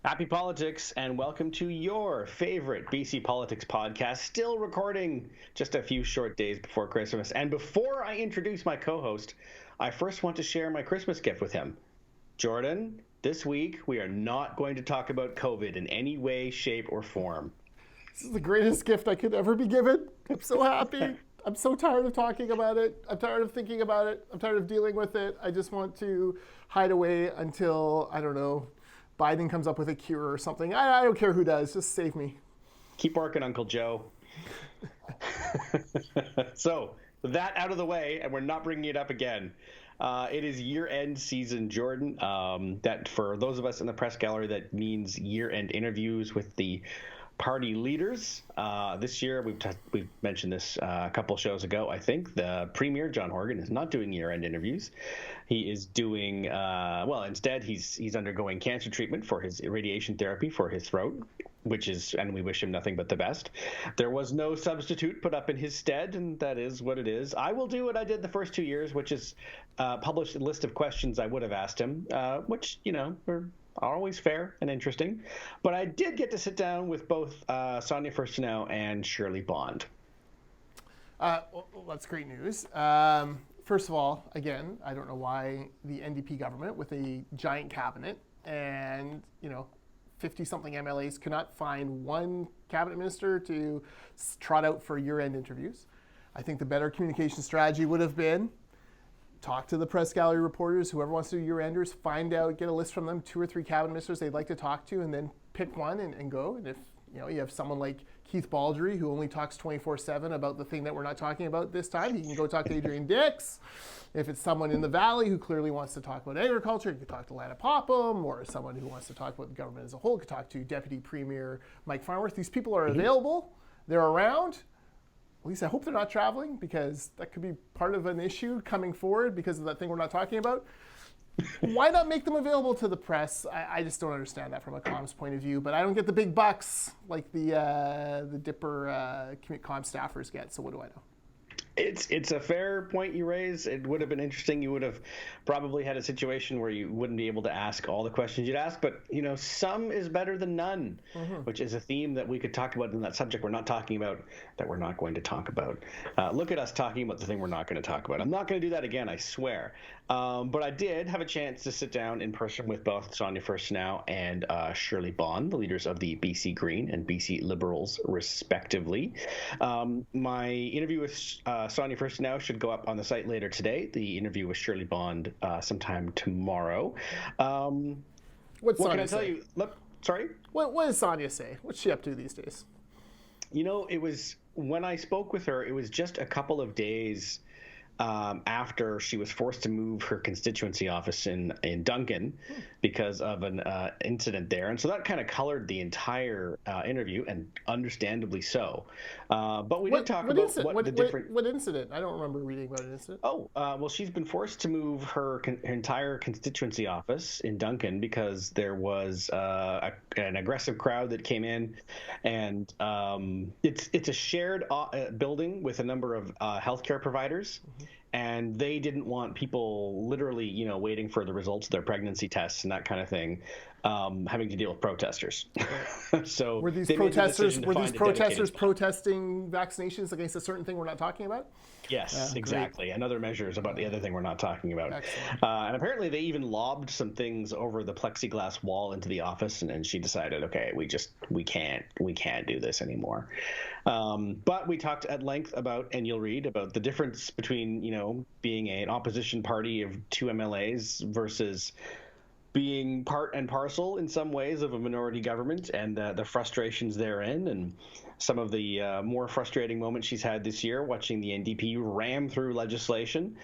Happy politics, and welcome to your favorite BC politics podcast. Still recording just a few short days before Christmas. And before I introduce my co host, I first want to share my Christmas gift with him. Jordan, this week we are not going to talk about COVID in any way, shape, or form. This is the greatest gift I could ever be given. I'm so happy. I'm so tired of talking about it. I'm tired of thinking about it. I'm tired of dealing with it. I just want to hide away until, I don't know, Biden comes up with a cure or something. I don't care who does. Just save me. Keep working, Uncle Joe. So, with that out of the way, and we're not bringing it up again, it is year-end season, Jordan. That for those of us in the press gallery, that means year-end interviews with the party leaders. This year, we've mentioned this a couple shows ago, I think. The Premier, John Horgan, is not doing year-end interviews. He is doing, instead he's undergoing cancer treatment for his radiation therapy for his throat, and we wish him nothing but the best. There was no substitute put up in his stead, and that is what it is. I will do what I did the first 2 years, which is publish a list of questions I would have asked him, which, were always fair and interesting. But I did get to sit down with both Sonia Furstenau and Shirley Bond. Well, that's great news. First of all, again, I don't know why the NDP government with a giant cabinet and, 50-something MLAs could not find one cabinet minister to trot out for year-end interviews. I think the better communication strategy would have been talk to the press gallery reporters, whoever wants to do year-enders, find out, get a list from them, 2 or 3 cabinet ministers they'd like to talk to, and then pick one and go. And if you have someone like Keith Baldry, who only talks 24/7 about the thing that we're not talking about this time, he can go talk to Adrian Dix. If it's someone in the Valley who clearly wants to talk about agriculture, you could talk to Lana Popham, or someone who wants to talk about the government as a whole, could talk to Deputy Premier Mike Farnworth. These people are available. They're around. At least I hope they're not traveling, because that could be part of an issue coming forward because of that thing we're not talking about. Why not make them available to the press? I just don't understand that from a comms point of view, but I don't get the big bucks like the Dipper comm staffers get, so what do I know? It's a fair point you raise. It would have been interesting. You would have probably had a situation where you wouldn't be able to ask all the questions you'd ask, but some is better than none, which is a theme that we could talk about in that subject we're not talking about, that we're not going to talk about. Look at us talking about the thing we're not going to talk about. I'm not going to do that again, I swear. But I did have a chance to sit down in person with both Sonia Furstenau and Shirley Bond, the leaders of the BC Green and BC Liberals, respectively. My interview with Sonia Furstenau should go up on the site later today. The interview with Shirley Bond sometime tomorrow. What can I tell you? Look, sorry? What does Sonia say? What's she up to these days? It was, when I spoke with her, it was just a couple of days after she was forced to move her constituency office in Duncan because of an incident there. And so that kind of colored the entire interview, and understandably so. But we did talk about what incident? I don't remember reading about an incident. Well, she's been forced to move her entire constituency office in Duncan because there was an aggressive crowd that came in, and it's a shared building with a number of healthcare providers. And they didn't want people literally, waiting for the results of their pregnancy tests and that kind of thing, having to deal with protesters. So were these protesters protesting vaccinations against a certain thing we're not talking about? Yes, exactly. Great. And other measures about the other thing we're not talking about. And apparently they even lobbed some things over the plexiglass wall into the office, and she decided, okay, we can't do this anymore. But we talked at length about, and you'll read about the difference between, being an opposition party of 2 MLAs versus being part and parcel in some ways of a minority government, and the frustrations therein, and some of the more frustrating moments she's had this year, watching the NDP ram through legislation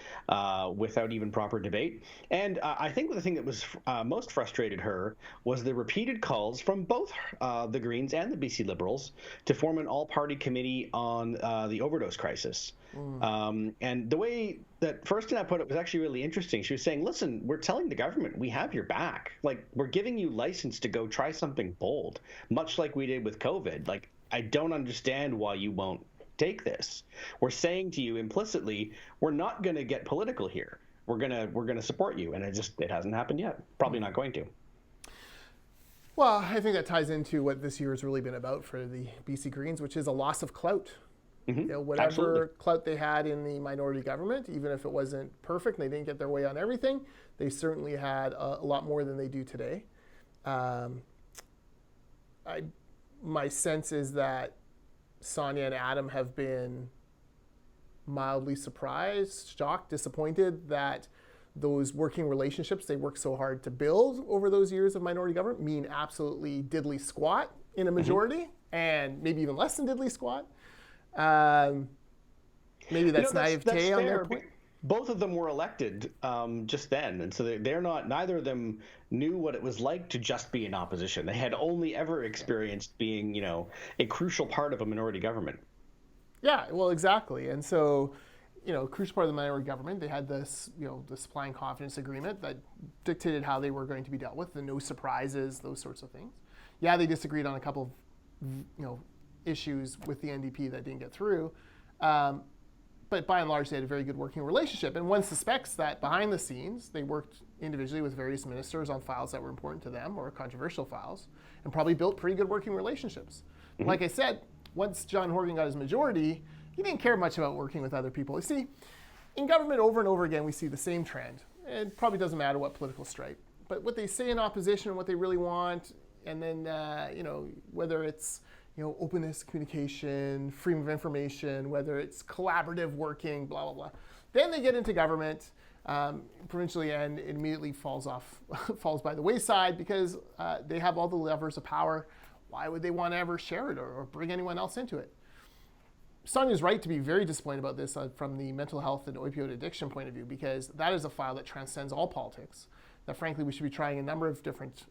without even proper debate. And I think the thing that was most frustrated her was the repeated calls from both the Greens and the BC Liberals to form an all-party committee on the overdose crisis. And the way that Furstenau put it was actually really interesting. She was saying, listen, we're telling the government we have your back. Like, we're giving you license to go try something bold, much like we did with COVID. Like, I don't understand why you won't take this. We're saying to you implicitly, we're not going to get political here. We're gonna support you. And it hasn't happened yet. Probably not going to. Well, I think that ties into what this year has really been about for the BC Greens, which is a loss of clout. Whatever Absolutely. clout they had in the minority government, even if it wasn't perfect and they didn't get their way on everything, they certainly had a lot more than they do today. My sense is that Sonia and Adam have been mildly surprised, shocked, disappointed that those working relationships they worked so hard to build over those years of minority government mean absolutely diddly squat in a majority, and maybe even less than diddly squat. Maybe that's naivete on their point. Both of them were elected just then, and so they're not. Neither of them knew what it was like to just be in opposition. They had only ever experienced being, a crucial part of a minority government. Yeah, well, exactly. And so, crucial part of the minority government, they had this, the supply and confidence agreement that dictated how they were going to be dealt with, the no surprises, those sorts of things. Yeah, they disagreed on a couple of, issues with the NDP that didn't get through. But by and large, they had a very good working relationship. And one suspects that behind the scenes, they worked individually with various ministers on files that were important to them or controversial files, and probably built pretty good working relationships. Like I said, once John Horgan got his majority, he didn't care much about working with other people. You see, in government over and over again, we see the same trend. It probably doesn't matter what political stripe, but what they say in opposition and what they really want, and then, whether it's openness, communication, freedom of information, whether it's collaborative working, blah, blah, blah. Then they get into government, provincially, and it immediately falls by the wayside because they have all the levers of power. Why would they want to ever share it or bring anyone else into it? Sonia's right to be very disappointed about this from the mental health and opioid addiction point of view, because that is a file that transcends all politics, that frankly we should be trying a number of different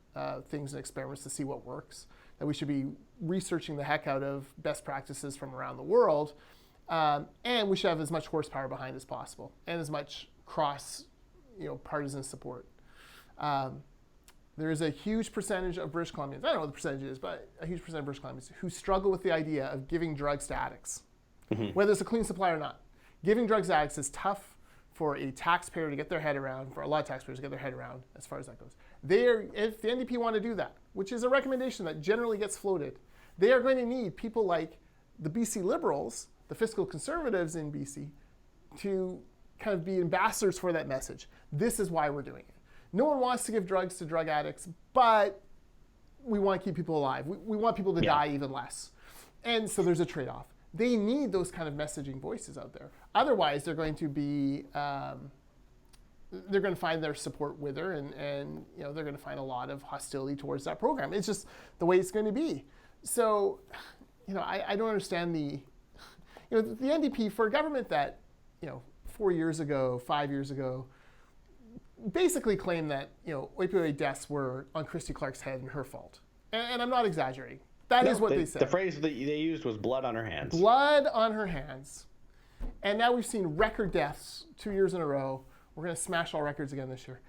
things and experiments to see what works, that we should be researching the heck out of best practices from around the world, and we should have as much horsepower behind as possible and as much partisan support. There is a huge percentage of British Columbians, I don't know what the percentage is, but a huge percentage of British Columbians who struggle with the idea of giving drugs to addicts, whether it's a clean supply or not. Giving drugs to addicts is tough for a taxpayer to get their head around, for a lot of taxpayers to get their head around as far as that goes. If the NDP want to do that, which is a recommendation that generally gets floated, they are going to need people like the BC Liberals, the fiscal conservatives in BC, to kind of be ambassadors for that message. This is why we're doing it. No one wants to give drugs to drug addicts, but we want to keep people alive. We want people to die even less. And so there's a trade-off. They need those kind of messaging voices out there. Otherwise, they're going to be, they're going to find their support wither, and they're going to find a lot of hostility towards that program. It's just the way it's going to be. So, I don't understand the NDP, for a government that, 4 years ago, 5 years ago, basically claimed that, opioid deaths were on Christy Clark's head and her fault. And I'm not exaggerating. That is what they said. The phrase that they used was blood on her hands. Blood on her hands. And now we've seen record deaths 2 years in a row. We're going to smash all records again this year.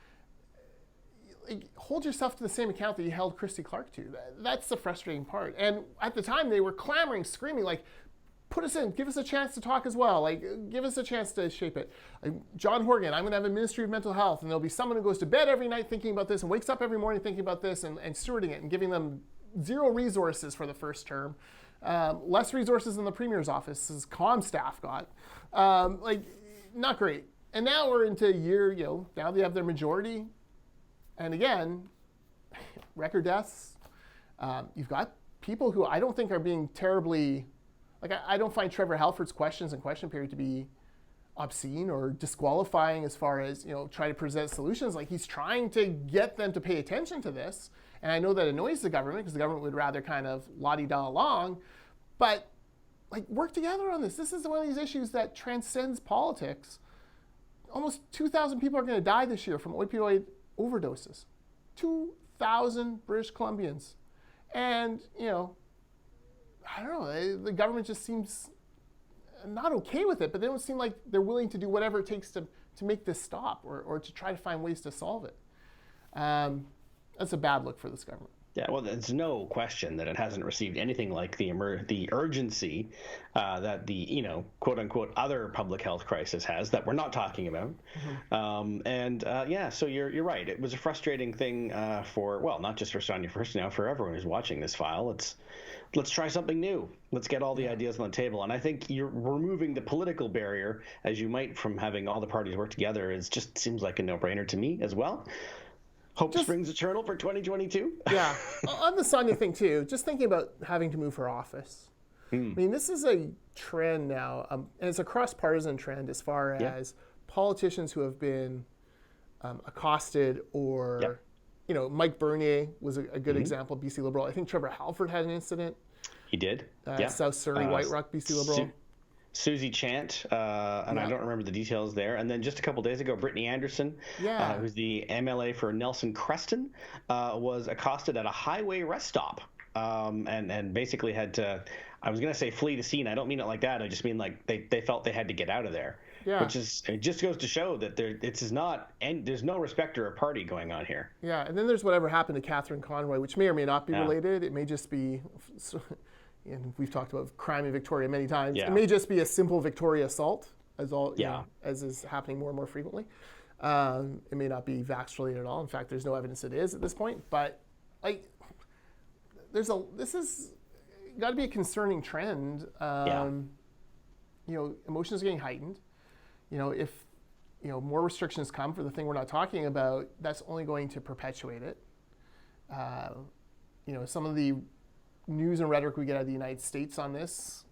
Hold yourself to the same account that you held Christy Clark to. That's the frustrating part. And at the time, they were clamoring, screaming, put us in, give us a chance to talk as well. Give us a chance to shape it. John Horgan, I'm going to have a Ministry of Mental Health, and there'll be someone who goes to bed every night thinking about this and wakes up every morning thinking about this and stewarding it and giving them zero resources for the first term. Less resources than the Premier's office, as comm staff got. Not great. And now we're into a year, now they have their majority. And again, record deaths. You've got people who I don't think are being terribly, I don't find Trevor Halford's questions and question period to be obscene or disqualifying as far as, try to present solutions. He's trying to get them to pay attention to this. And I know that annoys the government because the government would rather kind of la-di-da along, but work together on this. This is one of these issues that transcends politics. Almost 2,000 people are going to die this year from opioid overdoses. 2,000 British Columbians. And, I don't know, the government just seems not okay with it, but they don't seem like they're willing to do whatever it takes to make this stop or to try to find ways to solve it. That's a bad look for this government. Yeah, well, there's no question that it hasn't received anything like the urgency that the quote unquote other public health crisis has that we're not talking about. So you're right. It was a frustrating thing for not just for Sonia First now, for everyone who's watching this file. Let's try something new. Let's get all the ideas on the table. And I think you're removing the political barrier, as you might, from having all the parties work together. It just seems like a no-brainer to me as well. Hope springs eternal for 2022. Yeah. On the Sonia thing, too, just thinking about having to move for office. I mean, this is a trend now, and it's a cross-partisan trend as far as politicians who have been accosted or, Mike Bernier was a good example, BC Liberal. I think Trevor Halford had an incident. He did. South Surrey, White Rock, BC Liberal. Susie Chant, and I don't remember the details there. And then just a couple days ago, Brittany Anderson, who's the MLA for Nelson Creston, was accosted at a highway rest stop and basically had to, I was going to say flee the scene. I don't mean it like that. I just mean like they felt they had to get out of there. Yeah. It just goes to show that there's no respecter of party going on here. Yeah, and then there's whatever happened to Catherine Conroy, which may or may not be related. It may just be... And we've talked about crime in Victoria many times. Yeah. It may just be a simple Victoria assault, as is happening more and more frequently. It may not be vax related at all. In fact, there's no evidence it is at this point. But this is got to be a concerning trend. Emotions are getting heightened. If more restrictions come for the thing we're not talking about, that's only going to perpetuate it. Some of the news and rhetoric we get out of the United States on this,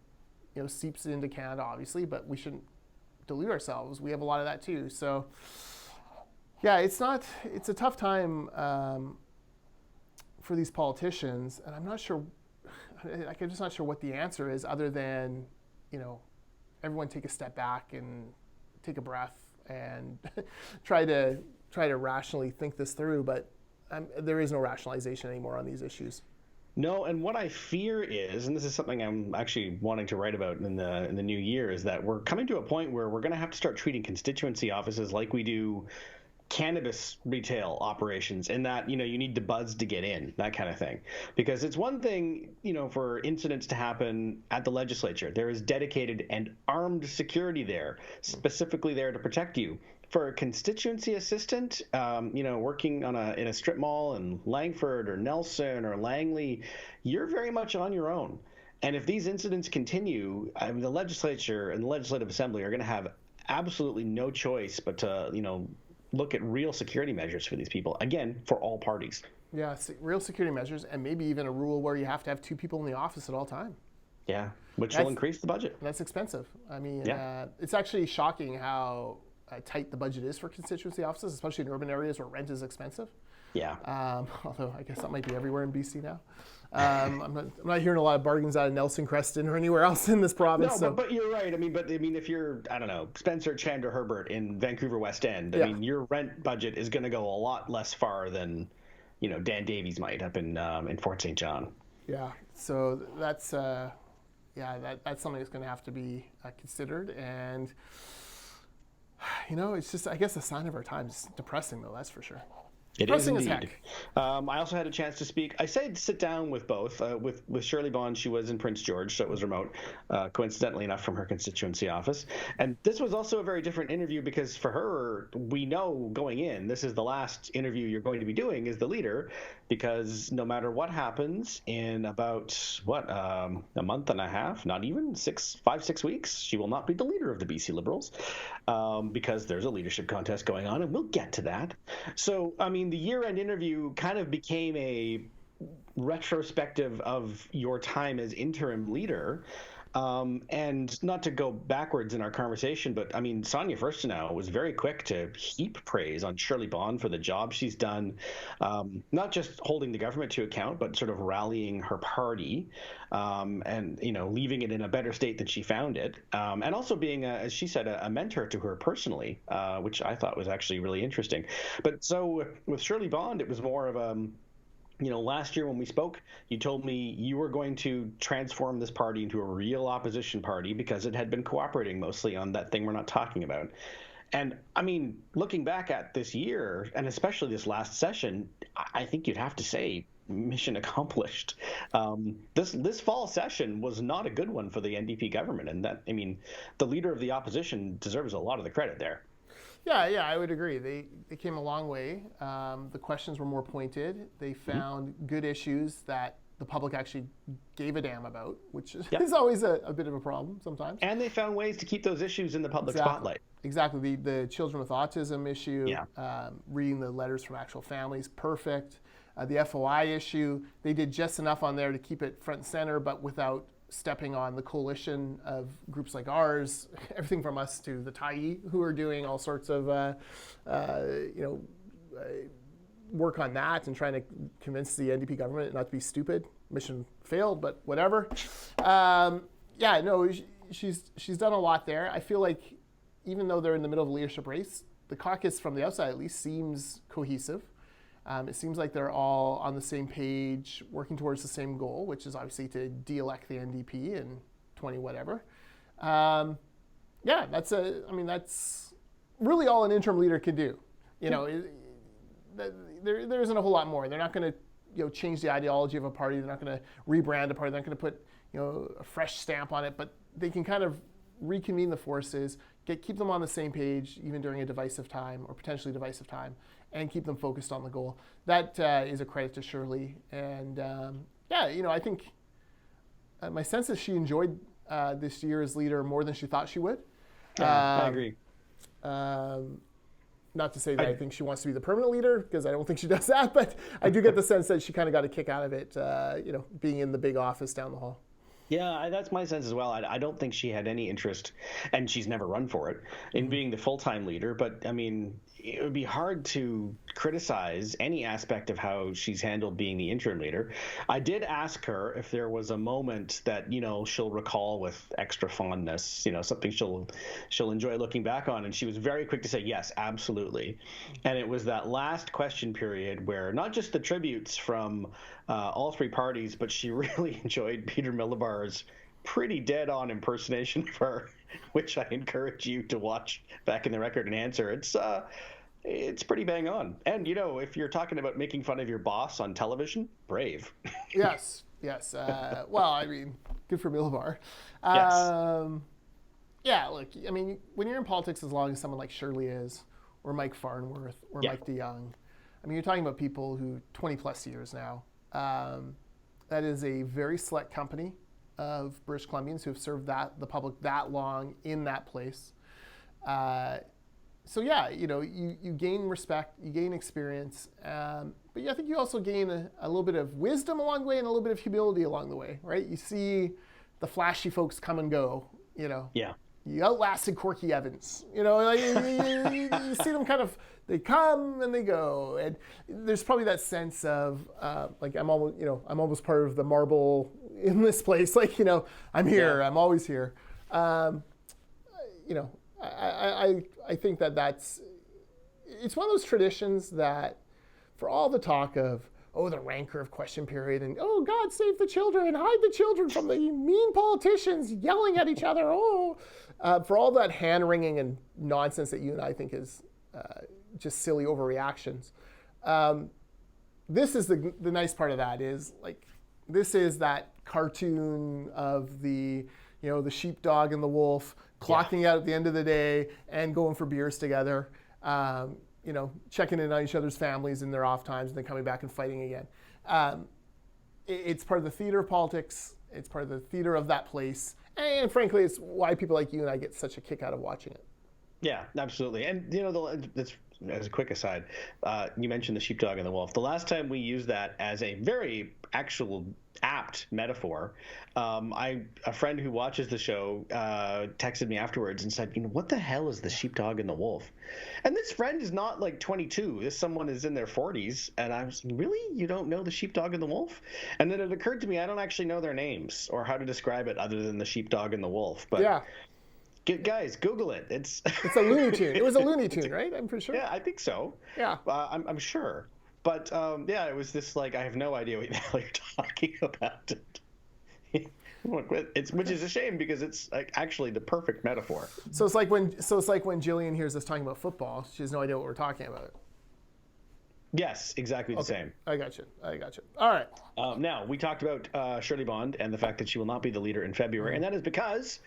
seeps into Canada, obviously, but we shouldn't delude ourselves. We have a lot of that too. So, it's a tough time for these politicians, and I'm just not sure what the answer is other than, everyone take a step back and take a breath and try to rationally think this through. But there is no rationalization anymore on these issues. No, and what I fear is, and this is something I'm actually wanting to write about in the new year, is that we're coming to a point where we're going to have to start treating constituency offices like we do cannabis retail operations, in that you need the buzz to get in, that kind of thing. Because it's one thing, for incidents to happen at the legislature. There is dedicated and armed security there, specifically there to protect you. For a constituency assistant, working in a strip mall in Langford or Nelson or Langley, you're very much on your own. And if these incidents continue, the legislature and the Legislative Assembly are going to have absolutely no choice but to, look at real security measures for these people, again, for all parties. Yeah, real security measures, and maybe even a rule where you have to have 2 people in the office at all time. Yeah, which will increase the budget. That's expensive. I mean, it's actually shocking how tight the budget is for constituency offices, especially in urban areas where rent is expensive. Yeah. Although I guess that might be everywhere in BC now. I'm not hearing a lot of bargains out of Nelson Creston or anywhere else in this province. No, but you're right. I mean, if you're, I don't know, Spencer Chandler Herbert in Vancouver West End, I mean, your rent budget is going to go a lot less far than, Dan Davies might up in Fort St. John. Yeah. So that's that's something that's going to have to be considered. And it's just, I guess, a sign of our times. It's depressing, though, that's for sure. It is indeed. I also had a chance to speak. I said sit down with both. With Shirley Bond, she was in Prince George, so it was remote, coincidentally enough, from her constituency office. And this was also a very different interview because for her, we know going in, this is the last interview you're going to be doing as the leader, because no matter what happens in about, a month and a half, not even 5-6 weeks, she will not be the leader of the BC Liberals because there's a leadership contest going on, and we'll get to that. So, I mean, the year-end interview kind of became a retrospective of your time as interim leader. And not to go backwards in our conversation, but I mean, Sonia Furstenau was very quick to heap praise on Shirley Bond for the job she's done, not just holding the government to account, but sort of rallying her party and, leaving it in a better state than she found it. And also being, as she said, a mentor to her personally, which I thought was actually really interesting. But so with Shirley Bond, it was more of a... last year when we spoke, you told me you were going to transform this party into a real opposition party because it had been cooperating mostly on that thing we're not talking about. And I mean, looking back at this year, and especially this last session, I think you'd have to say mission accomplished. This fall session was not a good one for the NDP government, and that, I mean, the leader of the opposition deserves a lot of the credit there. Yeah, I would agree. They came a long way. The questions were more pointed. They found good issues that the public actually gave a damn about, which is always a bit of a problem sometimes. And they found ways to keep those issues in the public spotlight. Exactly. The children with autism issue, reading the letters from actual families, perfect. The FOI issue, they did just enough on there to keep it front and center, but without stepping on the coalition of groups like ours, everything from us to the Tyee, who are doing all sorts of, work on that and trying to convince the NDP government not to be stupid. Mission failed, but whatever. She's done a lot there. I feel like even though they're in the middle of a leadership race, the caucus from the outside at least seems cohesive. It seems like they're all on the same page, working towards the same goal, which is obviously to de-elect the NDP in 20 whatever. That's really all an interim leader can do. There isn't a whole lot more. They're not going to change the ideology of a party. They're not going to rebrand a party. They're not going to put a fresh stamp on it. But they can kind of reconvene the forces, keep them on the same page, even during a divisive time or potentially divisive time, and keep them focused on the goal. That is a credit to Shirley. And I think my sense is she enjoyed this year as leader more than she thought she would. I agree. Not to say that I think she wants to be the permanent leader, because I don't think she does that, but I do get the sense that she kind of got a kick out of it, being in the big office down the hall. Yeah, that's my sense as well. I don't think she had any interest, and she's never run for it, in being the full-time leader. But, I mean, it would be hard to criticize any aspect of how she's handled being the interim leader. I did ask her if there was a moment that, she'll recall with extra fondness, something she'll enjoy looking back on. And she was very quick to say, yes, absolutely. And it was that last question period where not just the tributes from all three parties, but she really enjoyed Peter Millibar's pretty dead-on impersonation of her, which I encourage you to watch back in the record and answer. It's pretty bang on. And, if you're talking about making fun of your boss on television, brave. Yes. Well, I mean, good for Millibar. Yes. Yeah, look, I mean, when you're in politics as long as someone like Shirley is, or Mike Farnworth, or Mike DeYoung, I mean, you're talking about people who 20-plus years now. That is a very select company of British Columbians who have served the public that long in that place. So yeah, you gain respect, you gain experience, but I think you also gain a little bit of wisdom along the way and a little bit of humility along the way, right? You see the flashy folks come and go, Yeah. You outlasted Corky Evans, you see them kind of, they come and they go, and there's probably that sense of I'm almost part of the marble in this place, I'm here, I'm always here. I think it's one of those traditions that, for all the talk of, the rancor of question period, and God save the children, hide the children from the mean politicians yelling at each other, for all that hand-wringing and nonsense that you and I think is just silly overreactions. This is the nice part of that is, this is that cartoon of the sheepdog and the wolf clocking out at the end of the day and going for beers together, checking in on each other's families in their off times and then coming back and fighting again. It's part of the theater of politics. It's part of the theater of that place. And frankly, it's why people like you and I get such a kick out of watching it. Yeah, absolutely. And, as a quick aside, you mentioned the sheepdog and the wolf. The last time we used that as a very apt metaphor, a friend who watches the show texted me afterwards and said, what the hell is the sheepdog and the wolf? And this friend is not 22. This someone is in their 40s. And I was, really? You don't know the sheepdog and the wolf? And then it occurred to me, I don't actually know their names or how to describe it other than the sheepdog and the wolf. But yeah. Guys, Google it. It's a Looney Tune. It was a Looney Tune, right? I'm pretty sure. Yeah, I think so. Yeah. I'm sure. But it was this I have no idea what the hell you're talking about. Which is a shame because it's actually the perfect metaphor. So it's like when Jillian hears us talking about football, she has no idea what we're talking about. Yes, exactly the same. I got you. All right. Now, we talked about Shirley Bond and the fact that she will not be the leader in February, and that is because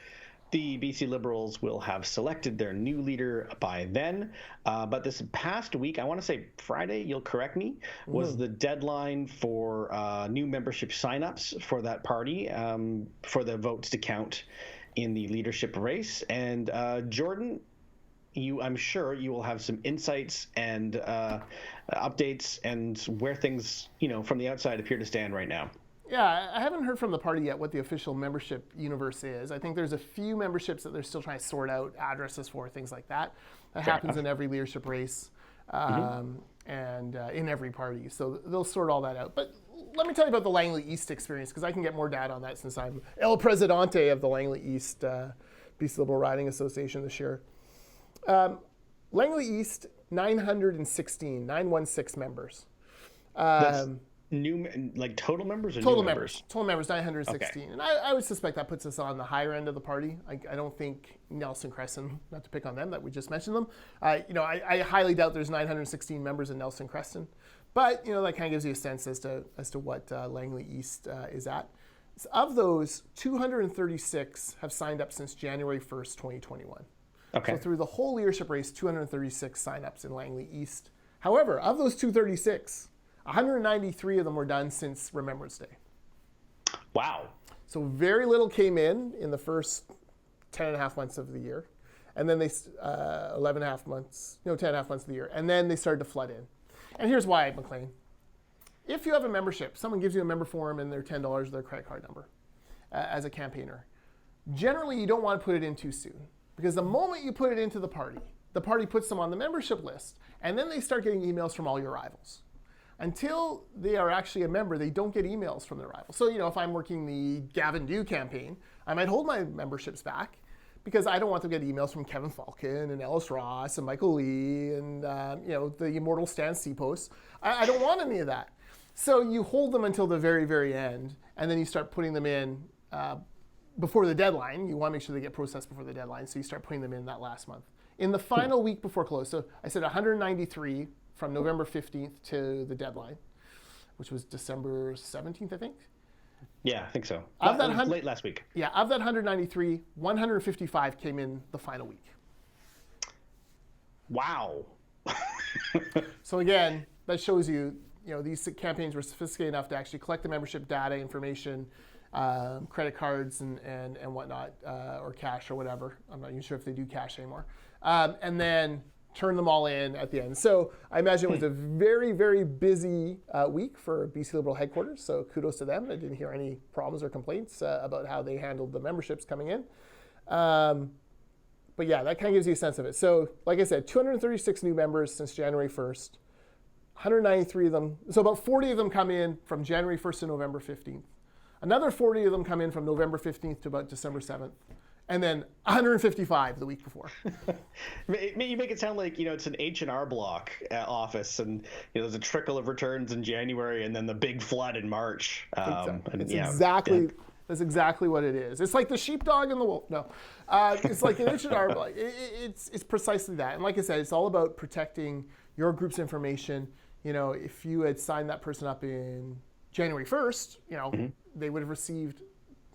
the BC Liberals will have selected their new leader by then. But this past week, I want to say Friday, you'll correct me, was the deadline for new membership signups for that party, for the votes to count in the leadership race. And Jordan, I'm sure you will have some insights and updates and where things, from the outside appear to stand right now. Yeah, I haven't heard from the party yet what the official membership universe is. I think there's a few memberships that they're still trying to sort out addresses for, things like that. That happens in every leadership race and in every party. So they'll sort all that out. But let me tell you about the Langley East experience, because I can get more data on that since I'm El Presidente of the Langley East BC Liberal Riding Association this year. Langley East, 916 members. That's new, like total members or total new members? Total members, 916. Okay. And I would suspect that puts us on the higher end of the party. I don't think Nelson Creston, not to pick on them, that we just mentioned them. I highly doubt there's 916 members in Nelson Creston. But, that kind of gives you a sense as to what Langley East is at. So of those, 236 have signed up since January 1st, 2021. Okay. So through the whole leadership race, 236 signups in Langley East. However, of those 236, 193 of them were done since Remembrance Day. Wow. So very little came in the first 10 and a half months of the year. And then they, 10 and a half months of the year. And then they started to flood in. And here's why, McLean. If you have a membership, someone gives you a member form and their $10, their credit card number as a campaigner. Generally, you don't want to put it in too soon. Because the moment you put it into the party puts them on the membership list, and then they start getting emails from all your rivals. Until they are actually a member, they don't get emails from their rivals. So, if I'm working the Gavin Dew campaign, I might hold my memberships back because I don't want to get emails from Kevin Falcon and Ellis Ross and Michael Lee and, the immortal Stan Seapost. I don't want any of that. So you hold them until the very, very end, and then you start putting them in before the deadline. You want to make sure they get processed before the deadline, so you start putting them in that last month. In the final week before close, so I said 193 from November 15th to the deadline, which was December 17th, I think. Yeah, I think so. Late last week. Yeah, of that 193, 155 came in the final week. Wow. So again, that shows you, these campaigns were sophisticated enough to actually collect the membership data, information, credit cards and whatnot, or cash or whatever. I'm not even sure if they do cash anymore. And then turn them all in at the end. So I imagine it was a very, very busy week for BC Liberal headquarters. So kudos to them. I didn't hear any problems or complaints about how they handled the memberships coming in. But yeah, that kind of gives you a sense of it. So like I said, 236 new members since January 1st, 193 of them. So about 40 of them come in from January 1st to November 15th. Another 40 of them come in from November 15th to about December 7th. And then 155 the week before. You make it sound like, it's an H&R Block office, and there's a trickle of returns in January and then the big flood in March. That's exactly what it is. It's like the sheepdog and the wolf. No, it's like an H&R Block. It's precisely that. And like I said, it's all about protecting your group's information. If you had signed that person up in January 1st, they would have received,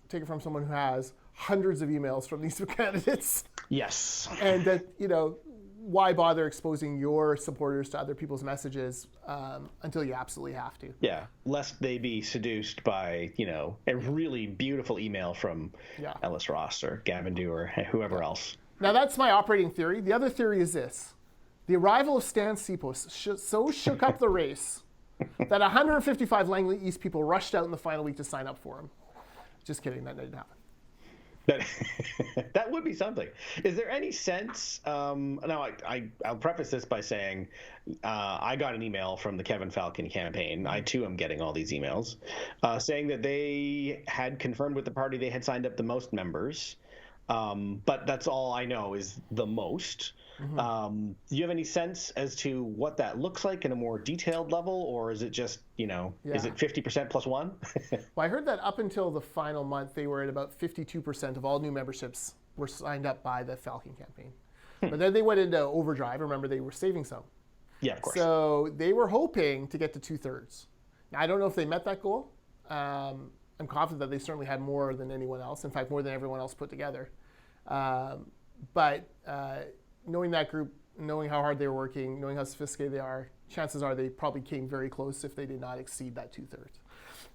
take it from someone who has hundreds of emails from these candidates. Yes. And that, why bother exposing your supporters to other people's messages until you absolutely have to? Yeah, lest they be seduced by, a really beautiful email from Ellis Ross or Gavin Dew or whoever else. Now, that's my operating theory. The other theory is this. The arrival of Stan Seapost so shook up the race that 155 Langley East people rushed out in the final week to sign up for him. Just kidding, that didn't happen. That would be something. Is there any sense? Now, I'll preface this by saying I got an email from the Kevin Falcon campaign. I too am getting all these emails saying that they had confirmed with the party they had signed up the most members, but that's all I know is the most. Mm-hmm. Do you have any sense as to what that looks like in a more detailed level, or is it just, is it 50% plus one? Well, I heard that up until the final month, they were at about 52% of all new memberships were signed up by the Falcon campaign. But then they went into overdrive. Remember, they were saving some. Yeah, of course. So they were hoping to get to 2/3. Now, I don't know if they met that goal. I'm confident that they certainly had more than anyone else. In fact, more than everyone else put together. But knowing that group, knowing how hard they were working, knowing how sophisticated they are, chances are they probably came very close if they did not exceed that 2/3.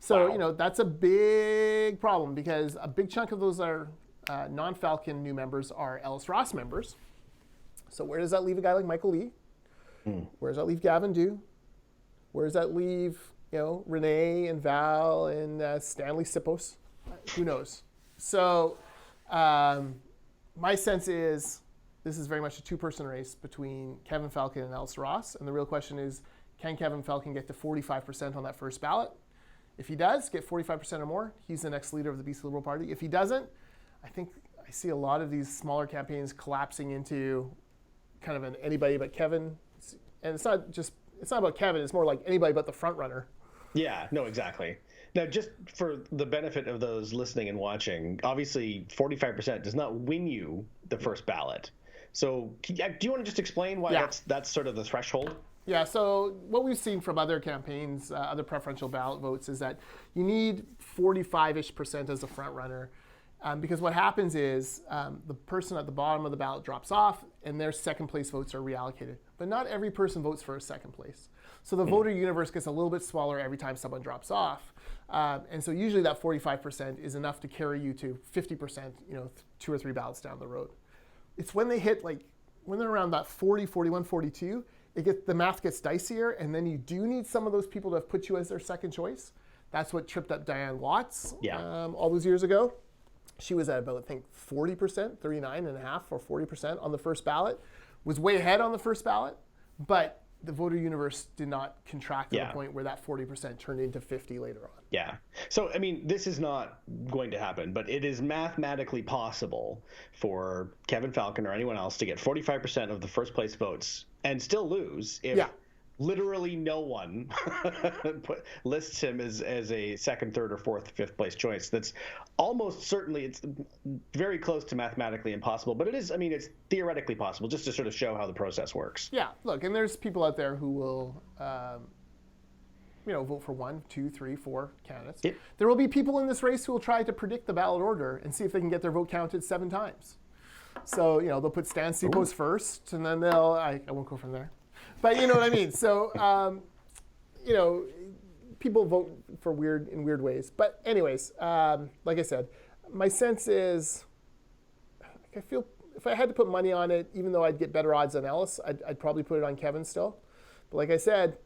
So, Wow. that's a big problem because a big chunk of those are non-Falcon new members are Ellis Ross members. So where does that leave a guy like Michael Lee? Where does that leave Gavin Dew? Where does that leave, Renee and Val and Stanley Sipos? Who knows? So my sense is this is very much a two-person race between Kevin Falcon and Ellis Ross. And the real question is, can Kevin Falcon get to 45% on that first ballot? If he does, get 45% or more, he's the next leader of the BC Liberal Party. If he doesn't, I think I see a lot of these smaller campaigns collapsing into kind of an anybody but Kevin. And it's not about Kevin, it's more like anybody but the front runner. Yeah, no, exactly. Now, just for the benefit of those listening and watching, obviously 45% does not win you the first ballot. So do you want to just explain why that's sort of the threshold? Yeah, so what we've seen from other campaigns, other preferential ballot votes, is that you need 45-ish% as a front runner. Because what happens is the person at the bottom of the ballot drops off and their second place votes are reallocated. But not every person votes for a second place. So the voter universe gets a little bit smaller every time someone drops off. And so usually that 45% is enough to carry you to 50%, 2 or 3 ballots down the road. It's when they hit when they're around that 40, 41, 42, the math gets dicier, and then you do need some of those people to have put you as their second choice. That's what tripped up Diane Watts all those years ago. She was at about, I think, 40%, 39.5% or 40% on the first ballot. Was way ahead on the first ballot, but the voter universe did not contract to the point where that 40% turned into 50 later on. Yeah. So, I mean, this is not going to happen, but it is mathematically possible for Kevin Falcon or anyone else to get 45% of the first place votes and still lose if literally no one lists him as a second, third, or fourth, fifth place choice. That's almost certainly, it's very close to mathematically impossible, but it's theoretically possible, just to sort of show how the process works. Yeah, look, and there's people out there who will vote for 1, 2, 3, 4 candidates. Yep. There will be people in this race who will try to predict the ballot order and see if they can get their vote counted 7 times. So, they'll put Stan Sipos first, and then I won't go from there. But you know what I mean? So, people vote in weird ways. But anyways, like I said, my sense is, I feel if I had to put money on it, even though I'd get better odds than Ellis, I'd probably put it on Kevin still. But like I said,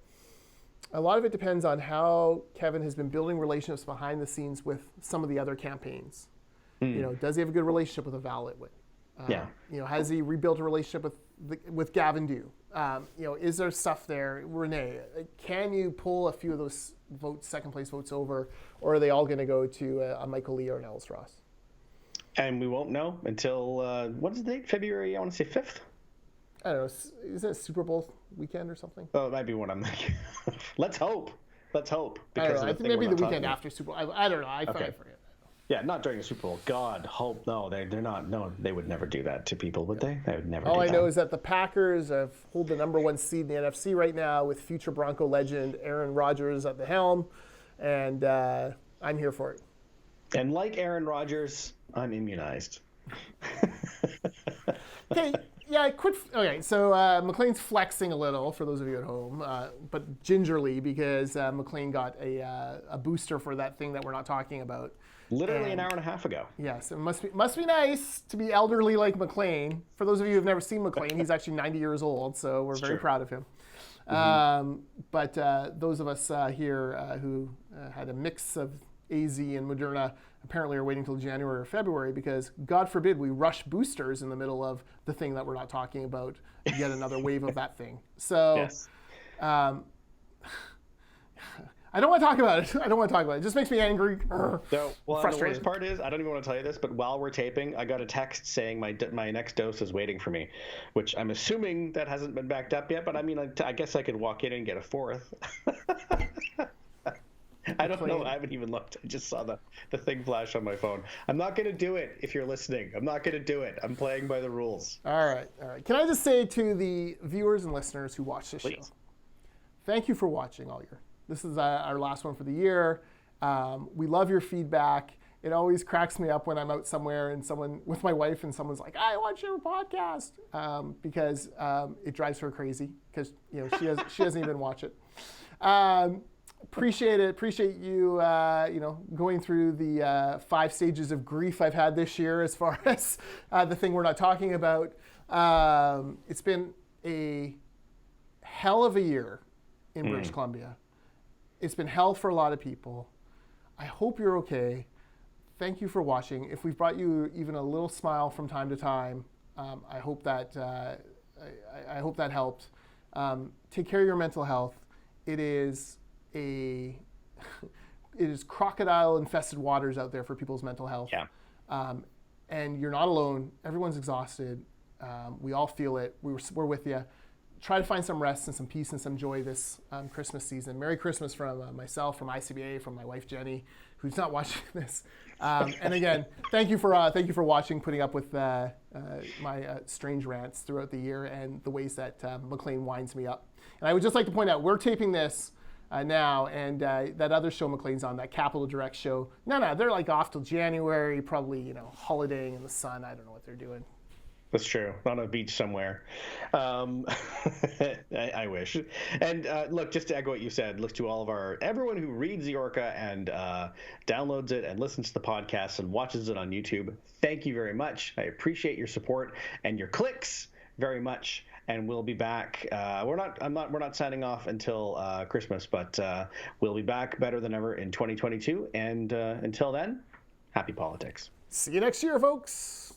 a lot of it depends on how Kevin has been building relationships behind the scenes with some of the other campaigns. Does he have a good relationship with a Val Litwin? Has he rebuilt a relationship with Gavin Dew? Is there stuff there? Renee, can you pull a few of those second place votes over, or are they all going to go to a Michael Lee or an Ellis Ross? And we won't know until, what is the date? February, I want to say 5th? I don't know. Isn't it Super Bowl weekend or something? Oh, it might be what I'm thinking. Let's hope. Because I don't know. I think maybe the weekend after Super Bowl. I don't know. I forget. Yeah, not during the Super Bowl. God, hope. No, they're not. No, they would never do that to people, would they? They would never do that. All I know is that the Packers hold the number 1 seed in the NFC right now with future Bronco legend Aaron Rodgers at the helm, and I'm here for it. And like Aaron Rodgers, I'm immunized. Okay, yeah, Okay, so McLean's flexing a little for those of you at home, but gingerly because McLean got a booster for that thing that we're not talking about. Literally an hour and a half ago. Yes, it must be nice to be elderly like McLean. For those of you who've never seen McLean, he's actually 90 years old, so we're very proud of him. But those of us here who had a mix of AZ and Moderna apparently are waiting until January or February because, God forbid, we rush boosters in the middle of the thing that we're not talking about, yet another wave of that thing. So yes. I don't want to talk about it. It just makes me angry. So, frustrated. The worst part is, I don't even want to tell you this, but while we're taping, I got a text saying my next dose is waiting for me, which I'm assuming that hasn't been backed up yet, but I mean, I guess I could walk in and get a 4th. I don't know. I haven't even looked. I just saw the thing flash on my phone. I'm not going to do it if you're listening. I'm not going to do it. I'm playing by the rules. All right. Can I just say to the viewers and listeners who watch this show, thank you for watching all year. This is our last one for the year. We love your feedback. It always cracks me up when I'm out somewhere and with my wife and someone's like, I watch your podcast, because it drives her crazy because she doesn't even watch it. Appreciate it. Appreciate you going through the 5 stages of grief I've had this year as far as the thing we're not talking about. It's been a hell of a year in British Columbia. It's been hell for a lot of people. I hope you're okay. Thank you for watching. If we've brought you even a little smile from time to time, I hope that helped. Take care of your mental health. It is crocodile-infested waters out there for people's mental health. Yeah. And you're not alone. Everyone's exhausted. We all feel it. We're with you. Try to find some rest and some peace and some joy this Christmas season. Merry Christmas from myself, from ICBA, from my wife Jenny, who's not watching this. And again, thank you for watching, putting up with my strange rants throughout the year and the ways that McLean winds me up. And I would just like to point out, we're taping this now, and that other show McLean's on, that Capital Direct show, no, they're like off till January, probably holidaying in the sun. I don't know what they're doing. That's true. On a beach somewhere. I wish. And look, just to echo what you said, look to all of everyone who reads the Orca and downloads it and listens to the podcast and watches it on YouTube. Thank you very much. I appreciate your support and your clicks very much. And we'll be back. We're not signing off until Christmas, but we'll be back better than ever in 2022. And until then, happy politics. See you next year, folks.